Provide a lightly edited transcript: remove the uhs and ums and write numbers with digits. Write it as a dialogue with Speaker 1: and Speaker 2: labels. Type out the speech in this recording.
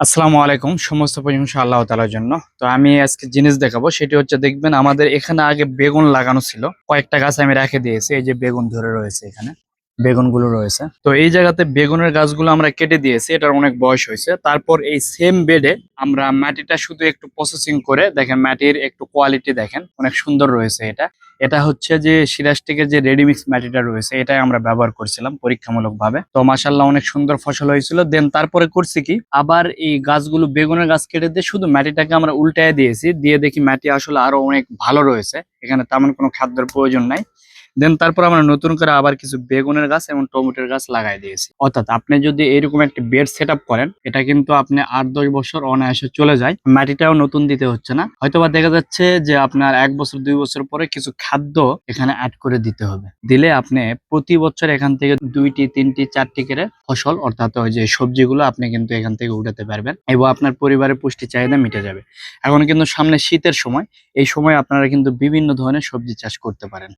Speaker 1: আসসালামু আলাইকুম। সমস্ত প্রশংসা আল্লাহ তাআলার জন্য। তো আমি আজকে জিনিস দেখাবো, সেটি হচ্ছে দেখবেন আমাদের এখানে আগে বেগুন লাগানো ছিল। কয়েকটা গাছ আমি রেখে দিয়েছি, এই যে বেগুন ধরে রয়েছে, এখানে বেগুনগুলো রয়েছে। তো এই জায়গাতে বেগুনের গাছগুলো আমরা কেটে দিয়েছি, এটার অনেক বয়স হয়েছে। তারপর এই সেম বেডে আমরা মাটিটা শুধু একটু প্রসেসিং করে দেখেন, মাটির একটু কোয়ালিটি দেখেন, অনেক সুন্দর রয়েছে। এটা এটা হচ্ছে যে সিরাজটিকের যে রেডিমিক্স মাটিটা রয়েছে, এটাই আমরা ব্যবহার করছিলাম পরীক্ষামূলক ভাবে। তো মাশাআল্লাহ অনেক সুন্দর ফসল হয়েছিল। দেন তারপরে করছি কি, আবার এই গাছগুলো বেগুনের গাছ কেটে দিয়ে শুধু মাটিটাকে আমরা উল্টায় দিয়েছি, দিয়ে দেখি মাটি আসলে আরো অনেক ভালো রয়েছে, এখানে তেমন কোনো খাদ্যের প্রয়োজন নাই। দেন তারপর আমরা নতুন করে আবার কিছু বেগুনের গাছ এবং টমেটোর গাছ লাগাই দিয়েছি। অর্থাৎ আপনি যদি এরকম একটা বেড সেট আপ করেন, এটা কিন্তু আপনি 8-10 বছর অনায়াসে চলে যায়, মাটিটাও নতুন দিতে হচ্ছে না। হয়তোবা দেখা যাচ্ছে যে আপনার 1 বছর 2 বছর পরে কিছু খাদ্য এখানে অ্যাড করে দিতে হবে। দিলে আপনি প্রতি বছর এখান থেকে 2টি 3টি 4টি করে ফসল, অর্থাৎ ওই যে সবজিগুলো আপনি কিন্তু এখান থেকে উঠাতে পারবেন এবং আপনার পরিবারের পুষ্টি চাহিদা মিটে যাবে। এখন কিন্তু সামনে শীতের সময়, এই সময় আপনারা কিন্তু বিভিন্ন ধরনের সবজি চাষ করতে পারেন।